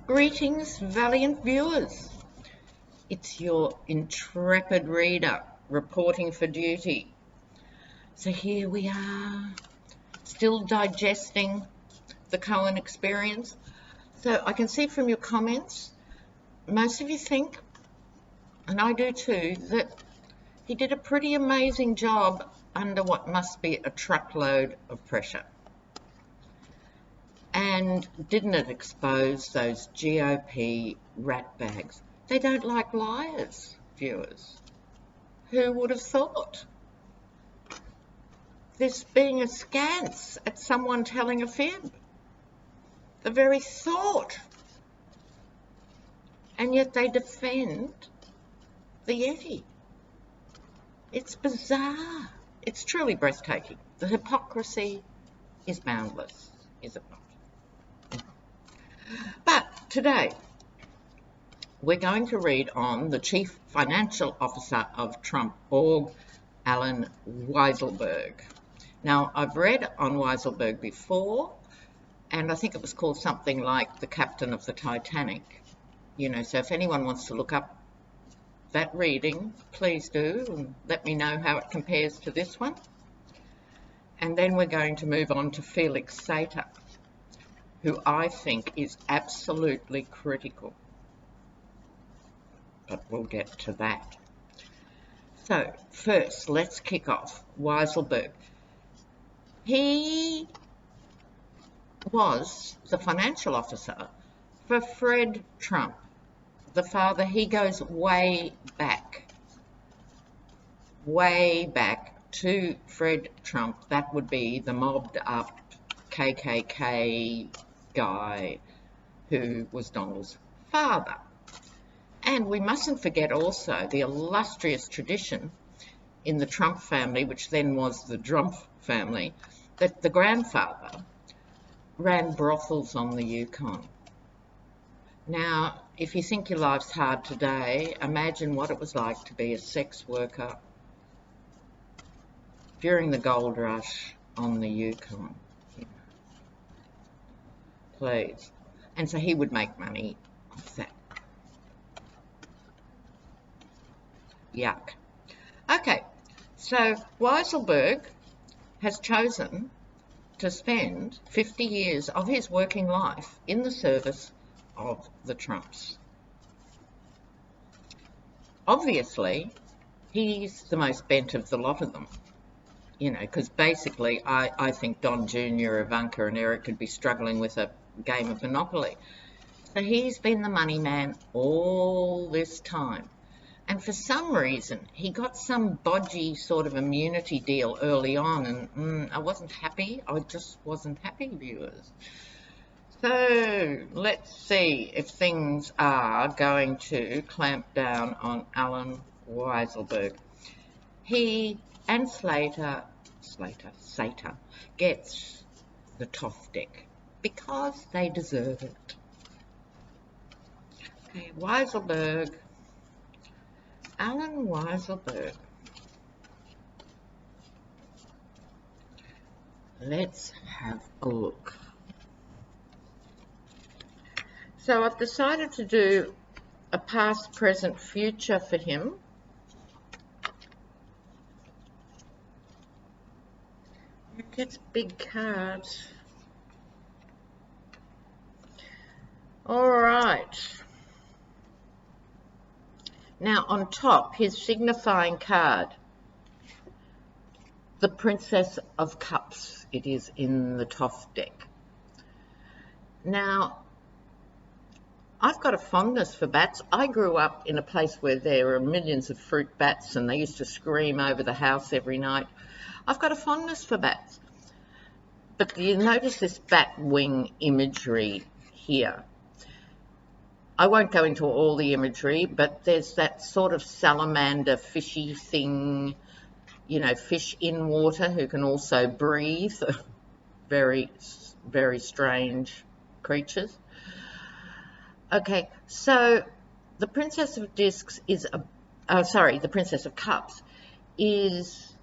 Greetings, valiant viewers. It's your intrepid reader reporting for duty. So here we are, still digesting the Cohen experience. So I can see from your comments, most of you think, and I do too, that he did a pretty amazing job under what must be a truckload of pressure. And didn't it expose those GOP rat bags? They don't like liars, viewers. Who would have thought? This being askance at someone telling a fib. The very thought. And yet they defend the Yeti. It's bizarre. It's truly breathtaking. The hypocrisy is boundless, is it not? But today, we're going to read on the Chief Financial Officer of Trump Org, Alan Weisselberg. Now, I've read on Weisselberg before, and I think it was called something like the Captain of the Titanic. You know, so if anyone wants to look up that reading, please do, and let me know how it compares to this one. And then we're going to move on to Felix, who I think is absolutely critical. But we'll get to that. So first, let's kick off Weiselberg. He was the financial officer for Fred Trump, the father. He goes way back to Fred Trump. That would be the mobbed up KKK guy who was Donald's father. And we mustn't forget also the illustrious tradition in the Trump family, which then was the Drumpf family, that the grandfather ran brothels on the Yukon. Now, if you think your life's hard today, imagine what it was like to be a sex worker during the gold rush on the Yukon. Please. And so he would make money off that. Yuck. Okay, so Weisselberg has chosen to spend 50 years of his working life in the service of the Trumps. Obviously, he's the most bent of the lot of them, you know, because basically I think Don Jr., Ivanka and Eric could be struggling with a game of Monopoly. So he's been the money man all this time. And for some reason, he got some bodgy sort of immunity deal early on, and I wasn't happy. I just wasn't happy, viewers. So let's see if things are going to clamp down on Alan Weisselberg. He and Slater gets the Toff deck because they deserve it. Okay, Weisselberg. Alan Weisselberg. Let's have a look. So I've decided to do a past, present, future for him. It gets big cards. All right. Now on top, his signifying card, the Princess of Cups. It is in the Toff deck. Now, I've got a fondness for bats. I grew up in a place where there were millions of fruit bats and they used to scream over the house every night. I've got a fondness for bats. But you notice this bat wing imagery here. I won't go into all the imagery, but there's that sort of salamander fishy thing, you know, fish in water who can also breathe. Very, very strange creatures. Okay, so the Princess of Discs is the Princess of Cups is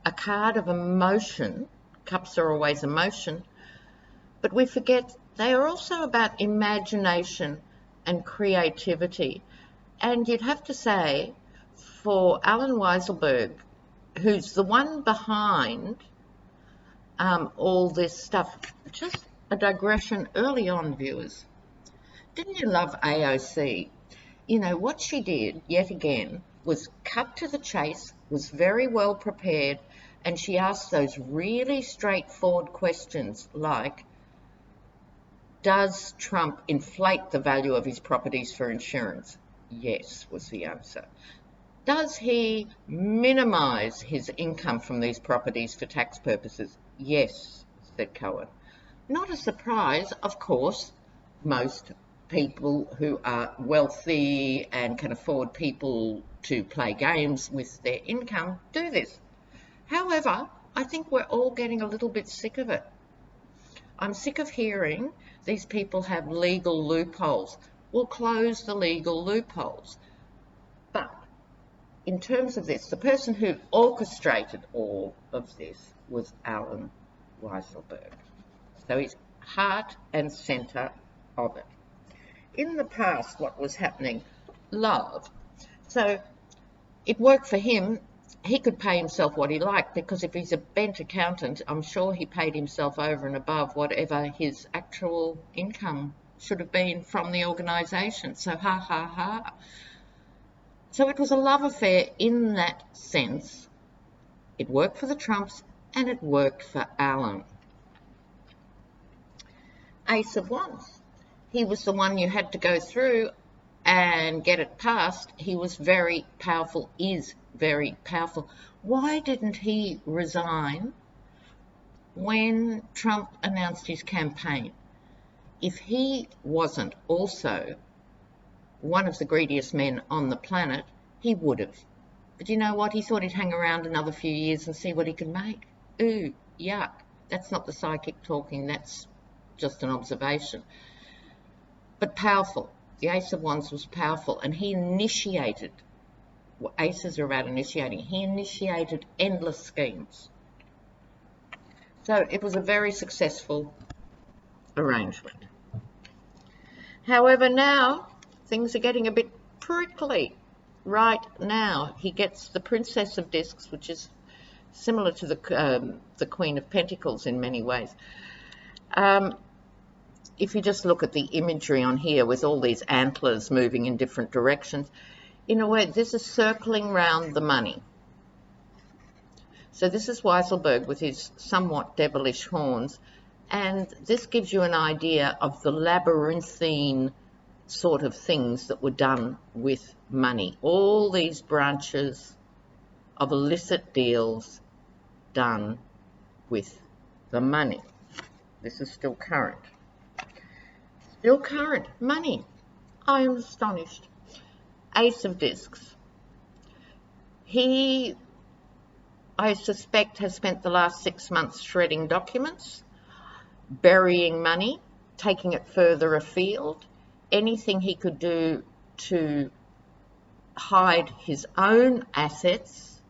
a card of emotion. Cups are always emotion, but we forget They are also about imagination and creativity. And you'd have to say, for Alan Weisselberg, who's the one behind all this stuff, just a digression early on, viewers. Didn't you love AOC? You know, what she did, yet again, was cut to the chase, was very well prepared, and she asked those really straightforward questions like, does Trump inflate the value of his properties for insurance? Yes, was the answer. Does he minimise his income from these properties for tax purposes? Yes, said Cohen. Not a surprise, of course. Most people who are wealthy and can afford people to play games with their income do this. However, I think we're all getting a little bit sick of it. I'm sick of hearing these people have legal loopholes. We'll close the legal loopholes. But in terms of this, the person who orchestrated all of this was Alan Weisselberg. So he's heart and centre of it. In the past, what was happening? Love. So it worked for him. He could pay himself what he liked, because if he's a bent accountant, I'm sure he paid himself over and above whatever his actual income should have been from the organisation. So ha ha ha. So it was a love affair in that sense. It worked for the Trumps and it worked for Alan. Ace of Wands. He was the one you had to go through and get it passed. He was very powerful, is very powerful. Why didn't he resign when Trump announced his campaign? If he wasn't also one of the greediest men on the planet, he would have. But you know what? He thought he'd hang around another few years and see what he could make. Ooh, yuck. That's not the psychic talking, that's just an observation. But powerful. The Ace of Wands was powerful, and he initiated, well, aces are about initiating, he initiated endless schemes. So it was a very successful arrangement. However, now things are getting a bit prickly. Right now, he gets the Princess of Discs, which is similar to the Queen of Pentacles in many ways. If you just look at the imagery on here with all these antlers moving in different directions, in a way, this is circling round the money. So this is Weisselberg with his somewhat devilish horns, and this gives you an idea of the labyrinthine sort of things that were done with money. All these branches of illicit deals done with the money. This is still current. Still current. Money. I am astonished. Ace of Discs. He, I suspect, has spent the last 6 months shredding documents, burying money, taking it further afield, anything he could do to hide his own assets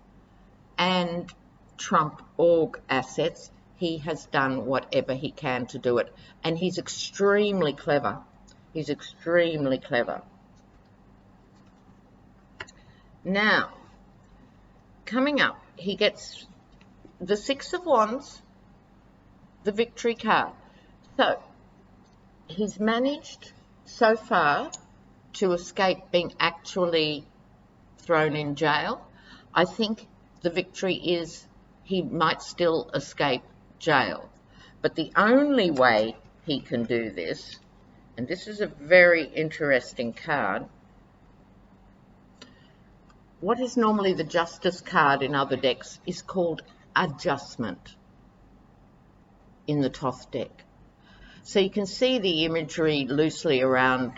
and Trump org assets. He has done whatever he can to do it, and he's extremely clever. He's extremely clever. Now, coming up, he gets the Six of Wands, the Victory card. So, he's managed so far to escape being actually thrown in jail. I think the victory is he might still escape jail. But the only way he can do this, and this is a very interesting card, what is normally the Justice card in other decks is called Adjustment in the Thoth deck. So you can see the imagery loosely around,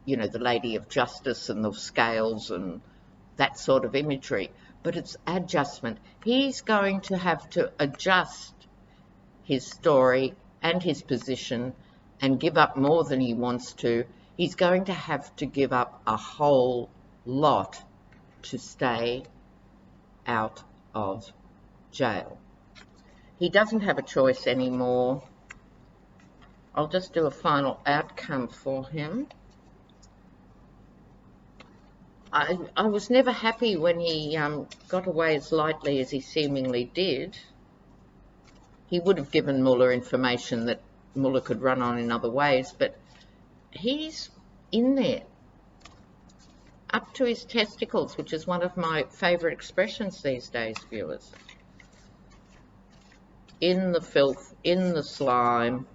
you know, the Lady of Justice and the scales and that sort of imagery. But it's adjustment. He's going to have to adjust his story and his position and give up more than he wants to. He's going to have to give up a whole lot to stay out of jail. He doesn't have a choice anymore. I'll just do a final outcome for him. I was never happy when he got away as lightly as he seemingly did. He would have given Muller information that Muller could run on in other ways, but he's in there, up to his testicles, which is one of my favourite expressions these days, viewers. In the filth, in the slime.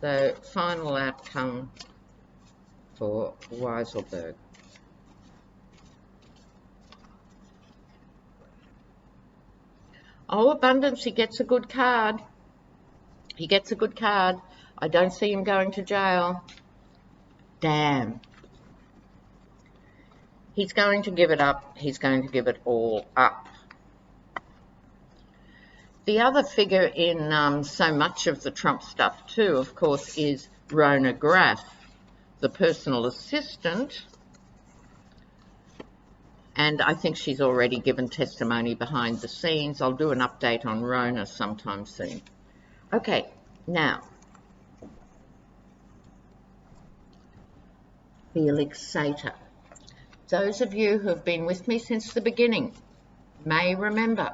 So, final outcome for Weiselberg. Oh, abundance, he gets a good card. He gets a good card. I don't see him going to jail. Damn. He's going to give it up. He's going to give it all up. The other figure in so much of the Trump stuff too, of course, is Rona Graff, the personal assistant. And I think she's already given testimony behind the scenes. I'll do an update on Rona sometime soon. Okay, now, Felix Sater. Those of you who have been with me since the beginning may remember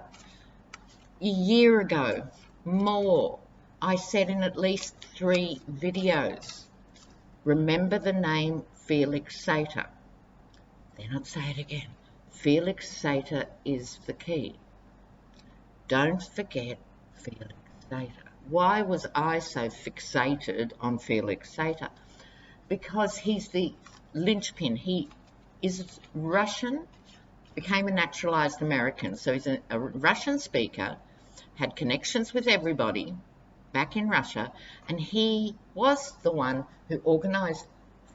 a year ago, more, I said in at least 3 videos, remember the name Felix Sater. Then I'd say it again. Felix Sater is the key. Don't forget Felix Sater. Why was I so fixated on Felix Sater? Because he's the linchpin. He is Russian, became a naturalized American. So he's a Russian speaker, had connections with everybody back in Russia, and he was the one who organized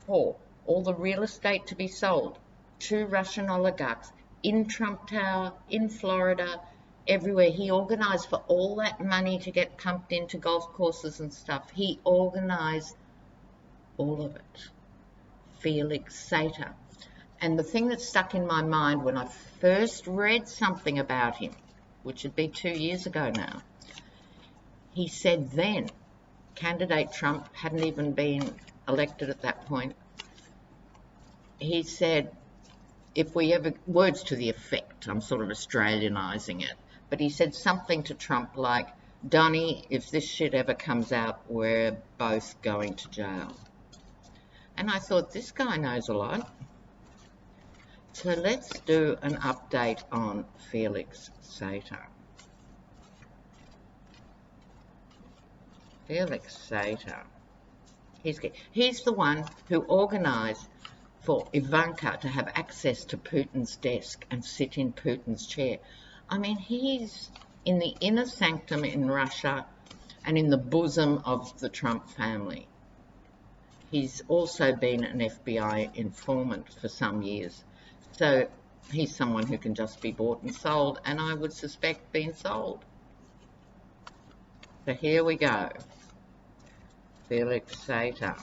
for all the real estate to be sold to Russian oligarchs in Trump Tower, in Florida, everywhere. He organized for all that money to get pumped into golf courses and stuff. He organized all of it. Felix Sater. And the thing that stuck in my mind when I first read something about him, which would be 2 years ago now, he said then, candidate Trump hadn't even been elected at that point, he said, if we ever, words to the effect, I'm sort of Australianising it, but he said something to Trump like, Donnie, if this shit ever comes out, we're both going to jail. And I thought, this guy knows a lot. So let's do an update on Felix Sater. Felix Sater. He's the one who organised for Ivanka to have access to Putin's desk and sit in Putin's chair. I mean, he's in the inner sanctum in Russia and in the bosom of the Trump family. He's also been an FBI informant for some years. So he's someone who can just be bought and sold, and I would suspect been sold. So here we go. Felix Sater.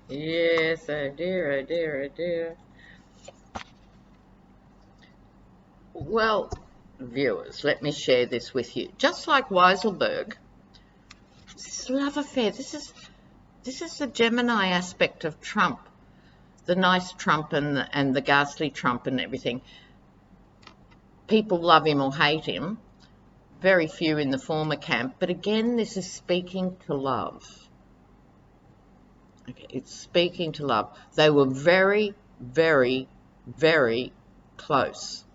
Yes, oh dear, oh dear, oh dear. Well, viewers, let me share this with you. Just like Weiselberg, this love affair, this is the Gemini aspect of Trump, the nice Trump and the ghastly Trump and everything. People love him or hate him, very few in the former camp, but again, this is speaking to love. Okay, it's speaking to love. They were very, very, very close.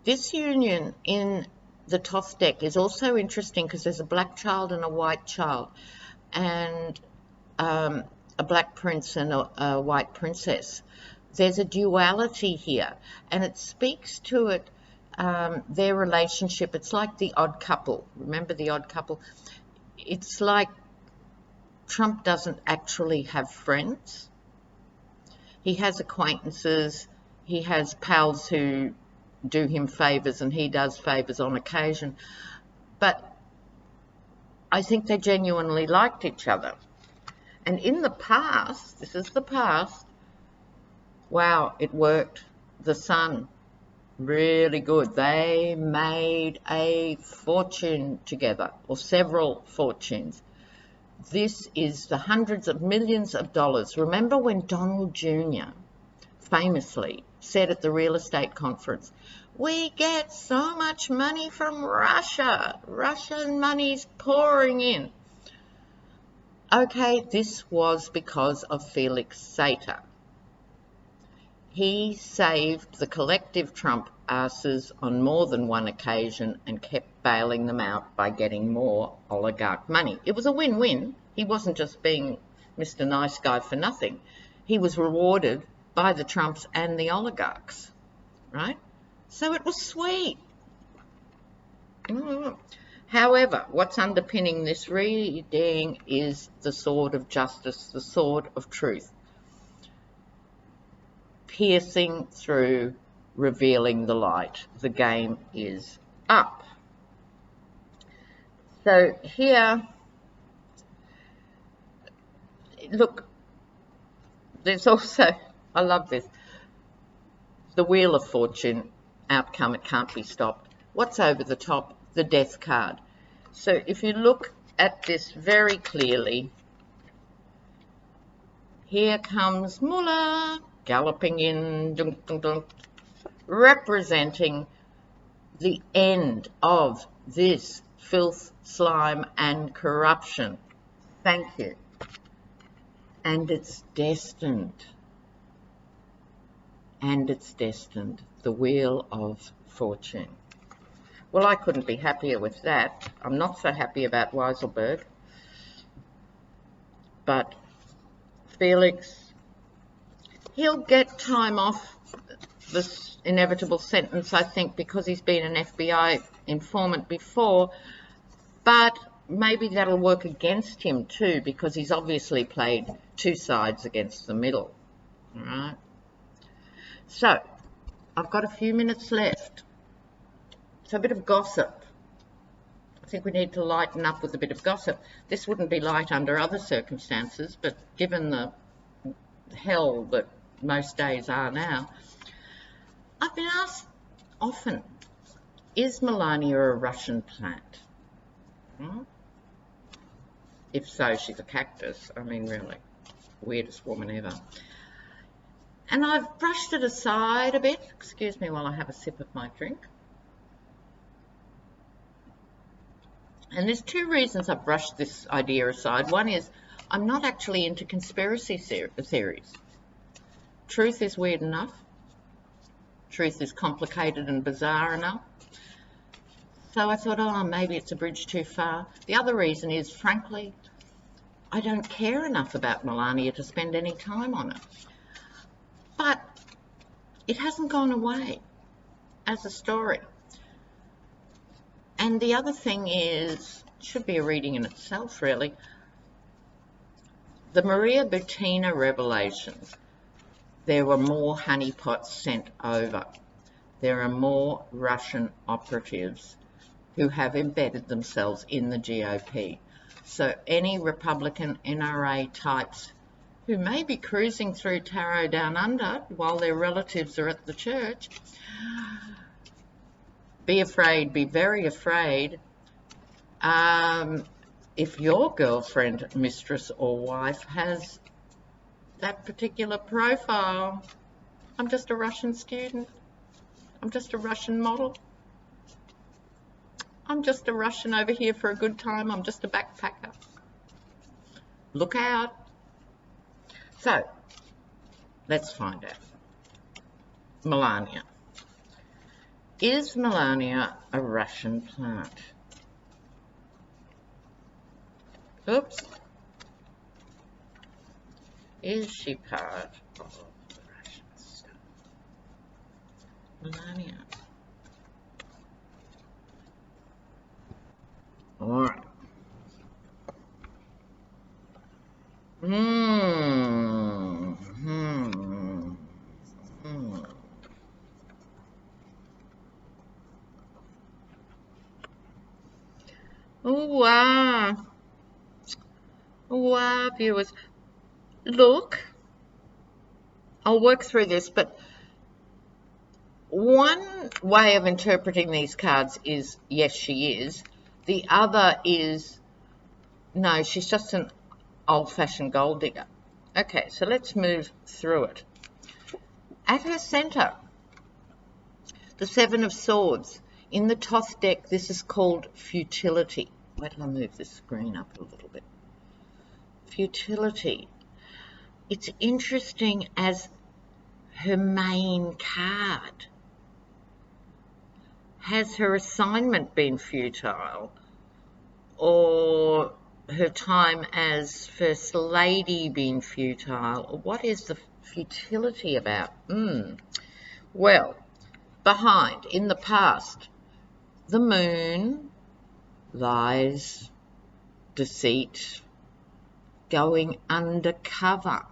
This union in the Thoth deck is also interesting because there's a black child and a white child, and a black prince and a white princess. There's a duality here, and it speaks to it, their relationship. It's like the odd couple. Remember the odd couple? It's like Trump doesn't actually have friends. He has acquaintances. He has pals who do him favours, and he does favours on occasion. But I think they genuinely liked each other. And in the past, this is the past, wow, it worked. The sun, Really good. They made a fortune together, or several fortunes. This is the hundreds of millions of dollars. Remember when Donald Jr. famously said at the real estate conference, "We get so much money from Russia. Russian money's pouring in." Okay, this was because of Felix Sater. He saved the collective Trump asses on more than one occasion and kept bailing them out by getting more oligarch money. It was a win-win. He wasn't just being Mr. Nice Guy for nothing. He was rewarded by the Trumps and the oligarchs, right? So it was sweet. However, what's underpinning this reading is the sword of justice, the sword of truth, piercing through, revealing the light. The game is up. So here, look, there's also, I love this, the Wheel of Fortune outcome, it can't be stopped. What's over the top? The Death card. So if you look at this very clearly, here comes Mullah galloping in, dun, dun, dun, representing the end of this filth, slime, and corruption. Thank you. And it's destined. And it's destined. The Wheel of Fortune. Well, I couldn't be happier with that. I'm not so happy about Weiselberg. But Felix, he'll get time off this inevitable sentence, I think, because he's been an FBI informant before. But maybe that'll work against him too, because he's obviously played two sides against the middle. All right. So, I've got a few minutes left. So a bit of gossip. I think we need to lighten up with a bit of gossip. This wouldn't be light under other circumstances, but given the hell that most days are now, I've been asked often, is Melania a Russian plant? If so, she's a cactus. I mean, really, weirdest woman ever. And I've brushed it aside a bit. Excuse me while I have a sip of my drink. And there's two reasons I've brushed this idea aside. One is I'm not actually into conspiracy theories. Truth is weird enough. Truth is complicated and bizarre enough. So I thought, oh, maybe it's a bridge too far. The other reason is, frankly, I don't care enough about Melania to spend any time on it. But it hasn't gone away as a story. And the other thing is, should be a reading in itself, really, the Maria Butina revelations. There were more honeypots sent over. There are more Russian operatives who have embedded themselves in the GOP. So any Republican NRA types who may be cruising through Tarot Down Under while their relatives are at the church, be afraid, be very afraid. If your girlfriend, mistress or wife has that particular profile, I'm just a Russian student. I'm just a Russian model. I'm just a Russian over here for a good time. I'm just a backpacker. Look out. So, let's find out. Melania. Is Melania a Russian plant? Oops. Is she part of the Russian stuff? Melania. All right. Oh, wow. Wow, viewers. Look, I'll work through this, but one way of interpreting these cards is, yes, she is. The other is, no, she's just an old-fashioned gold digger. Okay, so let's move through it. At her centre, the Seven of Swords. In the Thoth deck, this is called futility. Wait till I move this screen up a little bit. Futility. It's interesting as her main card. Has her assignment been futile? Or her time as First Lady been futile? Or what is the futility about? Well, behind, in the past, the moon, lies, deceit, going undercover.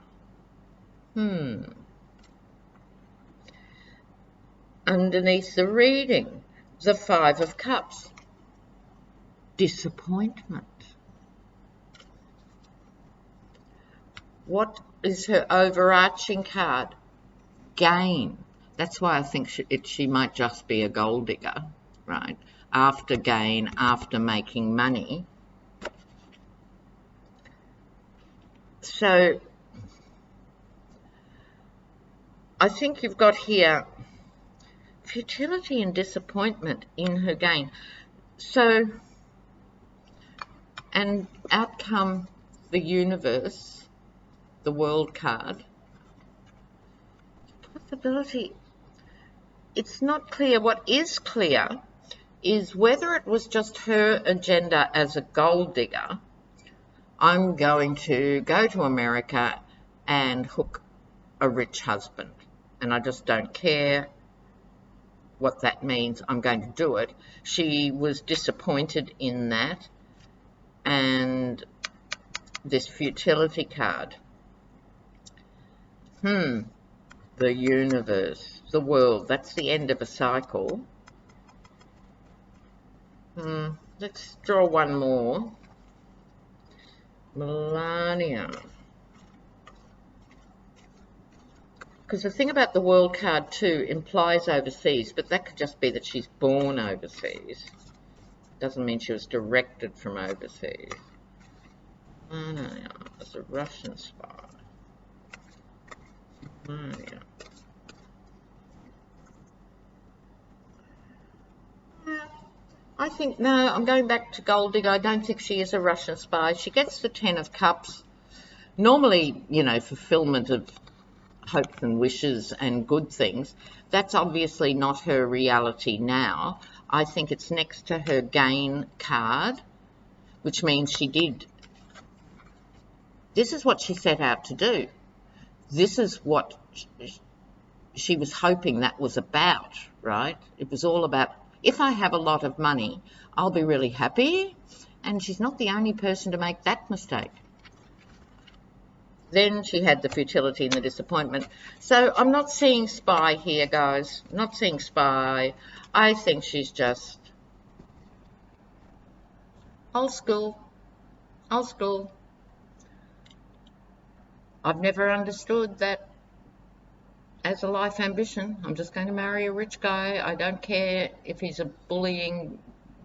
Underneath the reading, the Five of Cups, disappointment. What is her overarching card? Gain. That's why I think she might just be a gold digger, right? After gain, after making money. So I think you've got here futility and disappointment in her gain. So, and out come the universe, the world card. Possibility. It's not clear. What is clear is whether it was just her agenda as a gold digger. I'm going to go to America and hook a rich husband, and I just don't care what that means. I'm going to do it. She was disappointed in that, and this futility card. The universe, the world, that's the end of a cycle. Let's draw one more. Melania. Because the thing about the world card too implies overseas, but that could just be that she's born overseas. Doesn't mean she was directed from overseas. Melania is a Russian spy. Melania. I think, no, I'm going back to gold digger. I don't think she is a Russian spy. She gets the 10 of Cups. Normally, you know, fulfillment of hopes and wishes and good things. That's obviously not her reality now. I think it's next to her gain card, which means she did. This is what she set out to do. This is what she was hoping that was about, right? It was all about, if I have a lot of money, I'll be really happy. And she's not the only person to make that mistake. Then she had the futility and the disappointment. So I'm not seeing spy here, guys. I'm not seeing spy. I think she's just old school. Old school. I've never understood that as a life ambition. I'm just going to marry a rich guy. I don't care if he's a bullying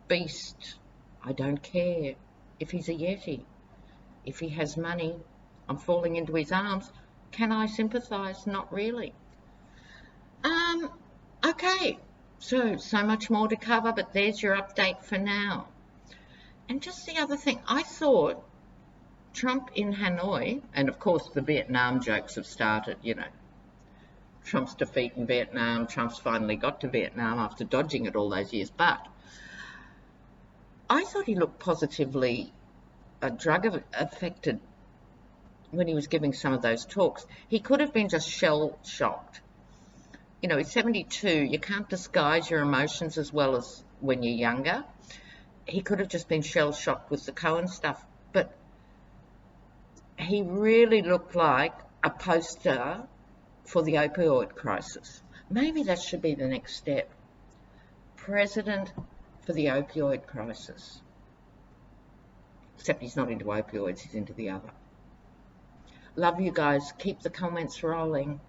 beast. I don't care if he's a yeti. If he has money, I'm falling into his arms. Can I sympathise? Not really. Okay, so much more to cover, but there's your update for now. And just the other thing, I thought Trump in Hanoi, and of course the Vietnam jokes have started, you know, Trump's defeat in Vietnam, Trump's finally got to Vietnam after dodging it all those years, but I thought he looked positively drug affected when he was giving some of those talks. He could have been just shell-shocked. You know, he's 72. You can't disguise your emotions as well as when you're younger. He could have just been shell-shocked with the Cohen stuff. But he really looked like a poster for the opioid crisis. Maybe that should be the next step. President for the opioid crisis. Except he's not into opioids, he's into the other. Love you guys. Keep the comments rolling.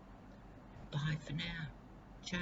Bye for now. Ciao.